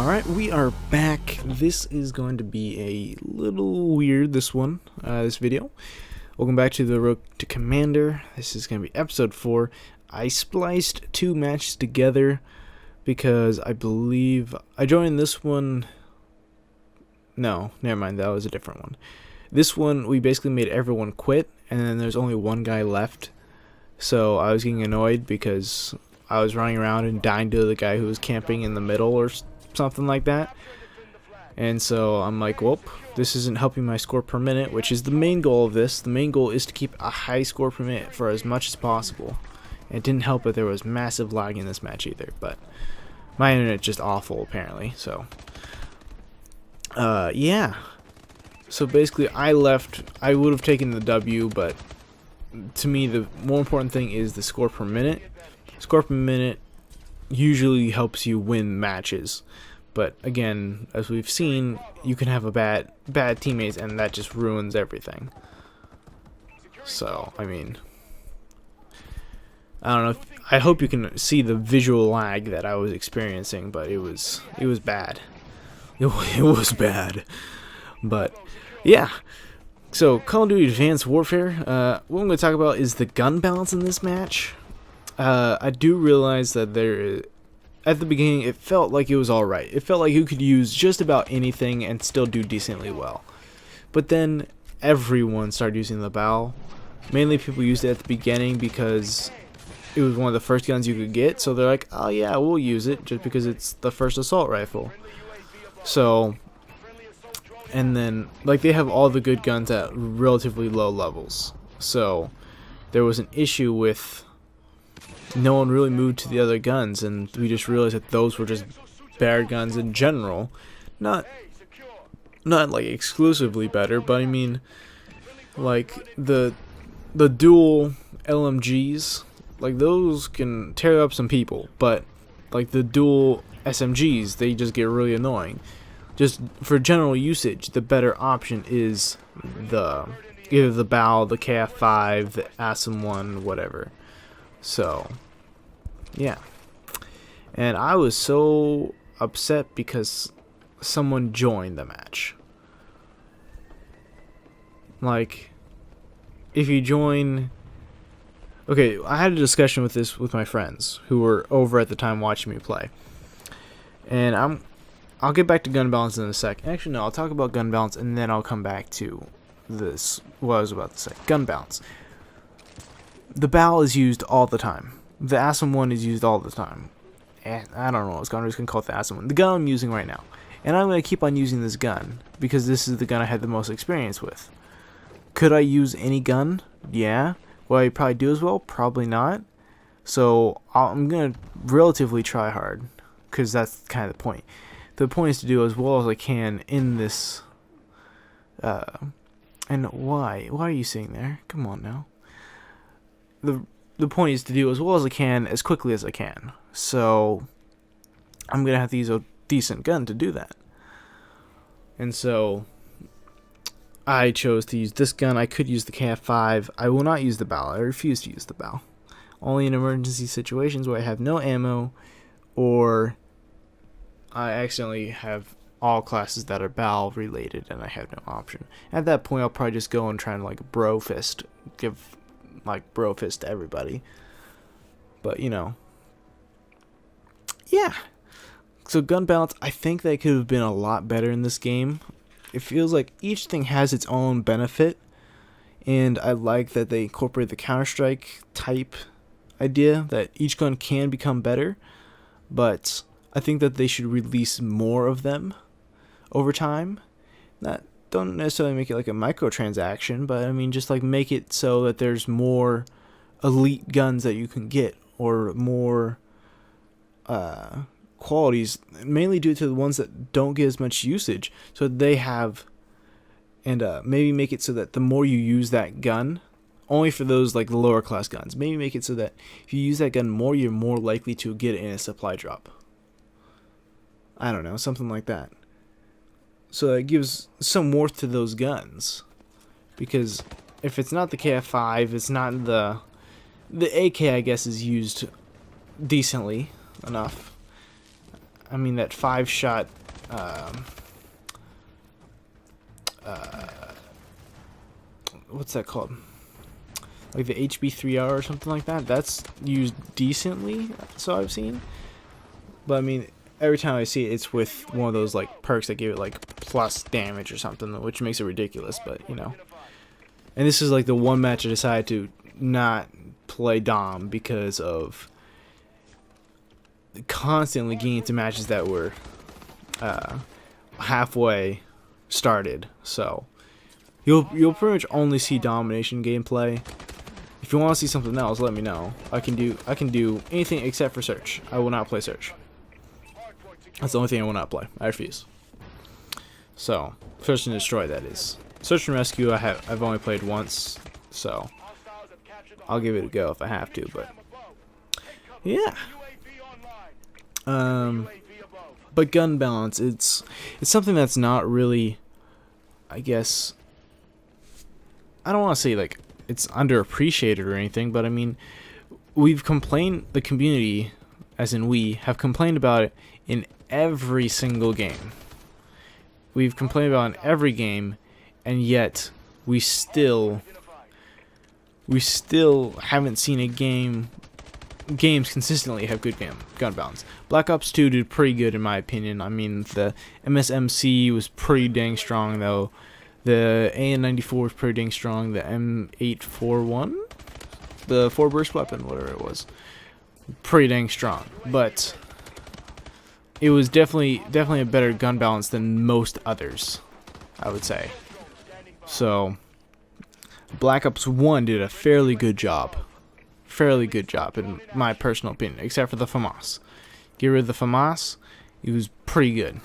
Alright, we are back. This is going to be a little weird, this video. Welcome back to the Road to Commander. This is going to be episode 4. I spliced two matches together because I believe I joined this one. No, never mind, that was a different one. This one, we basically made everyone quit, and then there's only one guy left. So I was getting annoyed because I was running around and dying to the guy who was camping in the middle or something like that. And so I'm like, well, this isn't helping my score per minute, which is the main goal of this. The main goal is to keep a high score per minute for as much as possible. And it didn't help that there was massive lag in this match either, but my internet's just awful apparently. So yeah. So basically I left. I would have taken the W, but to me the more important thing is the score per minute. Score per minute usually helps you win matches, but again, as we've seen, you can have a bad teammates and that just ruins everything. So I mean, I don't know I hope you can see the visual lag that I was experiencing, but it was bad. It was bad. But yeah, so Call of Duty Advanced Warfare, what I'm going to talk about is the gun balance in this match. I do realize that at the beginning it felt like it was alright. It felt like you could use just about anything and still do decently well. But then everyone started using the BAL. Mainly people used it at the beginning because it was one of the first guns you could get, so they're like, oh yeah, we'll use it just because it's the first assault rifle. So, and then like they have all the good guns at relatively low levels. So there was an issue with no one really moved to the other guns, and we just realized that those were just bad guns in general. Not like exclusively better, but I mean, like the dual LMGs, like those can tear up some people, but like the dual SMGs, they just get really annoying. Just for general usage, the better option is either the BAL, the KF5, the ASIM-1, whatever. So, yeah. And I was so upset because someone joined the match. Like, if you join... Okay, I had a discussion with this with my friends who were over at the time watching me play. And I'll get back to gun balance in a sec. Actually, no, I'll talk about gun balance and then I'll come back to what I was about to say. Gun balance. The BAL is used all the time. The ASIM-1 is used all the time. And I don't know, I'm just going to call it the ASIM-1. The gun I'm using right now. And I'm going to keep on using this gun because this is the gun I had the most experience with. Could I use any gun? Yeah. Will I probably do as well? Probably not. So I'm going to relatively try hard because that's kind of the point. The point is to do as well as I can in this. And why? Why are you sitting there? Come on now. The point is to do as well as I can as quickly as I can. So I'm gonna have to use a decent gun to do that. And so I chose to use this gun. I could use the KF5. I will not use the BAL. I refuse to use the BAL. Only in emergency situations where I have no ammo, or I accidentally have all classes that are BAL related and I have no option. At that point I'll probably just go and try and like bro fist, give like bro fist to everybody. But you know, yeah. So gun balance, I think they could have been a lot better in this game. It feels like each thing has its own benefit, and I like that they incorporate the Counter-Strike type idea that each gun can become better, but I think that they should release more of them over time. Don't necessarily make it like a microtransaction, but I mean just like make it so that there's more elite guns that you can get, or more qualities, mainly due to the ones that don't get as much usage, so they have, and maybe make it so that the more you use that gun, only for those like lower class guns, maybe make it so that if you use that gun more, you're more likely to get it in a supply drop. I don't know, something like that. So it gives some worth to those guns. Because if it's not the KF5, it's not the AK, I guess, is used decently enough. I mean, that 5-shot, what's that called? Like the HB3R or something like that. That's used decently, so I've seen. But I mean, every time I see it, it's with one of those like perks that give it like plus damage or something, which makes it ridiculous. But you know, and this is like the one match I decided to not play Dom because of constantly getting into matches that were halfway started. So you'll pretty much only see domination gameplay. If you want to see something else, let me know. I can do anything except for search. I will not play search. That's the only thing I will not play. I refuse. So, search and destroy, that is. Search and rescue I've only played once, so I'll give it a go if I have to, but yeah. But gun balance, it's something that's not really, I guess, I don't want to say like it's underappreciated or anything, but I mean, we've complained, the community, as in we, have complained about it in every single game. We've complained about it in every game, and yet we still haven't seen a games consistently have good gun balance. Black Ops 2 did pretty good in my opinion. I mean, the MSMC was pretty dang strong though. The AN-94 was pretty dang strong. The M841, the 4-burst weapon, whatever it was, pretty dang strong. But it was definitely a better gun balance than most others, I would say. So Black Ops 1 did a fairly good job in my personal opinion, except for the FAMAS. Get rid of the FAMAS, it was pretty good.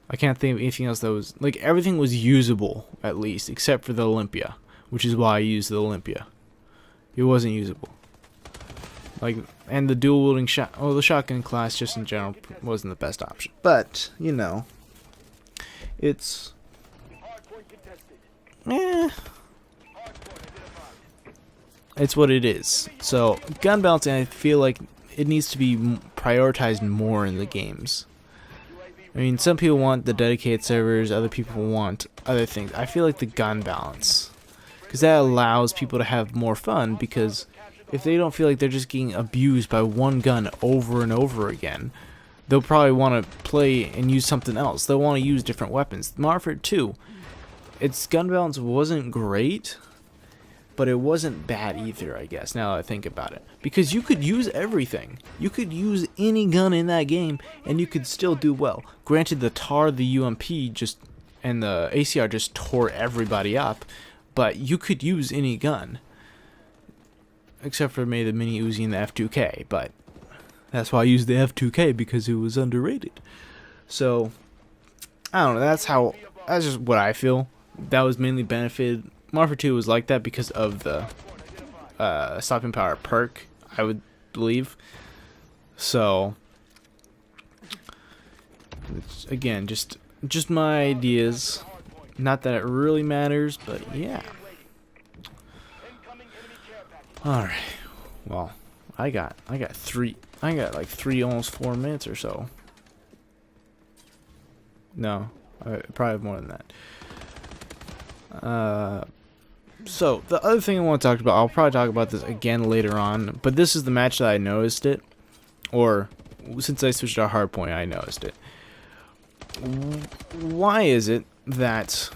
I can't think of anything else that was, like, everything was usable, at least, except for the Olympia, which is why I used the Olympia. It wasn't usable. Like, and the dual wielding the shotgun class just in general wasn't the best option. But, you know, it's, it's what it is. So, gun balancing, I feel like it needs to be prioritized more in the games. I mean, some people want the dedicated servers, other people want other things. I feel like the gun balance, because that allows people to have more fun, because if they don't feel like they're just getting abused by one gun over and over again, they'll probably want to play and use something else. They'll want to use different weapons. Modern Warfare 2, its gun balance wasn't great, but it wasn't bad either, I guess, now that I think about it. Because you could use everything. You could use any gun in that game, and you could still do well. Granted, the TAR, the UMP, and the ACR just tore everybody up, but you could use any gun. Except for maybe the Mini Uzi and the F2K, but that's why I used the F2K, because it was underrated. So, I don't know, that's just what I feel. That was mainly benefited. Modern Warfare 2 was like that because of the stopping power perk, I would believe. So, it's, again, just my ideas. Not that it really matters, but yeah. All right. Well, I got like 3, almost 4 minutes or so. No, I probably have more than that. So, the other thing I want to talk about, I'll probably talk about this again later on, but this is the match that I noticed it, or since I switched to Hardpoint, I noticed it. Why is it that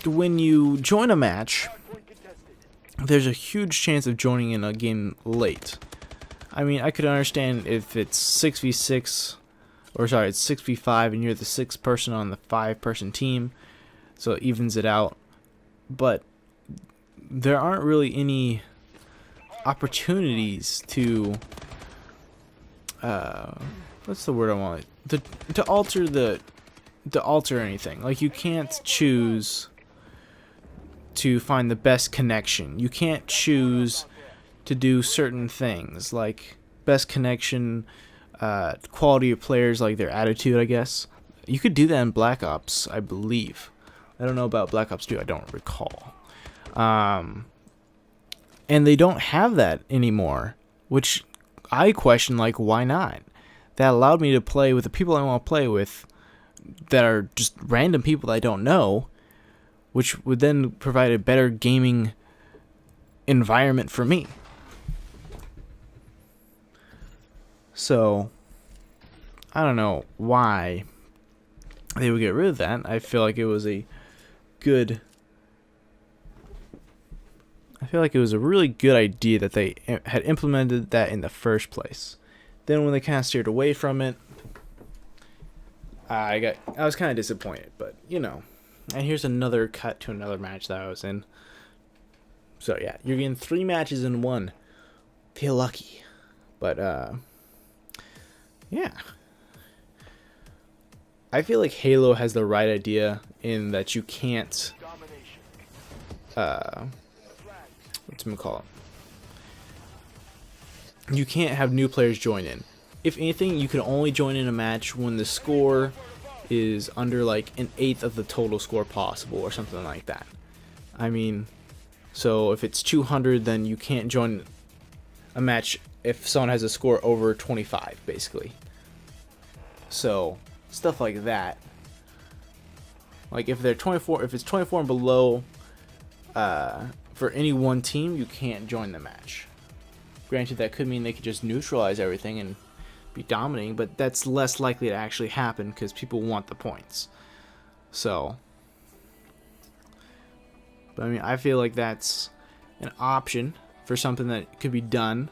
when you join a match, there's a huge chance of joining in a game late? I mean, I could understand if it's 6v6, or sorry, it's 6v5 and you're the 6th person on the 5-person team, so it evens it out, but there aren't really any opportunities to what's the word I want, to alter anything. Like, you can't choose to find the best connection. You can't choose to do certain things like best connection, quality of players, like their attitude, I guess. You could do that in Black Ops, I believe. I don't know about Black Ops 2, I don't recall. And they don't have that anymore, which I question, like, why not? that allowed me to play with the people I want to play with that are just random people that I don't know, which would then provide a better gaming environment for me. So, I don't know why they would get rid of that. I feel like it was a really good idea that they had implemented that in the first place. Then when they kind of steered away from it, I was kind of disappointed, but you know. And here's another cut to another match that I was in. So yeah, you're getting 3 matches in one. Feel lucky. But yeah. I feel like Halo has the right idea in that you can't whatchamacallit? You can't have new players join in. If anything, you can only join in a match when the score is under like 1/8 of the total score possible or something like that. I mean, so if it's 200, then you can't join a match if someone has a score over 25, basically. So stuff like that. Like if they're 24, if it's 24 and below, for any one team, you can't join the match. Granted, that could mean they could just neutralize everything and be dominating, but that's less likely to actually happen because people want the points. So, but I mean, I feel like that's an option for something that could be done.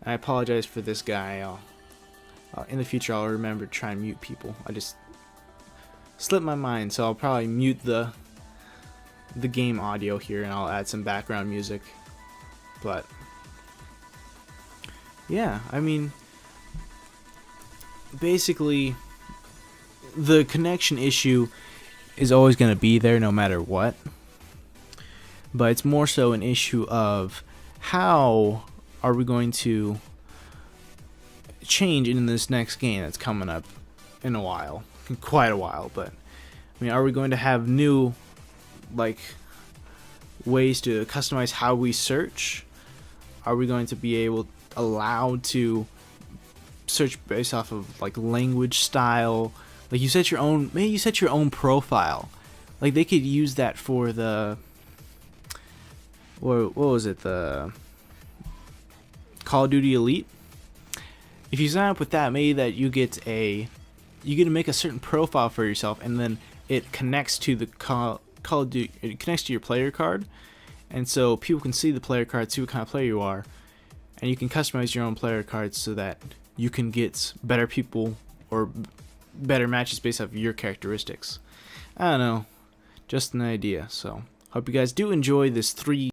And I apologize for this guy. In the future, I'll remember to try and mute people. I just slipped my mind, so I'll probably mute the game audio here, and I'll add some background music. But yeah, I mean, basically, the connection issue is always going to be there no matter what. But it's more so an issue of how are we going to change in this next game that's coming up in a while, quite a while. But I mean, are we going to have new like ways to customize how we search? Are we going to be allowed to search based off of like language style? Like you set your own, maybe you set your own profile. Like they could use that for the what was it, the Call of Duty Elite. If you sign up with that, maybe that you get to make a certain profile for yourself, and then it connects to the Call of Duty. It connects to your player card, and so people can see the player card, see what kind of player you are, and you can customize your own player cards so that you can get better people or better matches based off of your characteristics. I don't know, just an idea. So hope you guys do enjoy this 3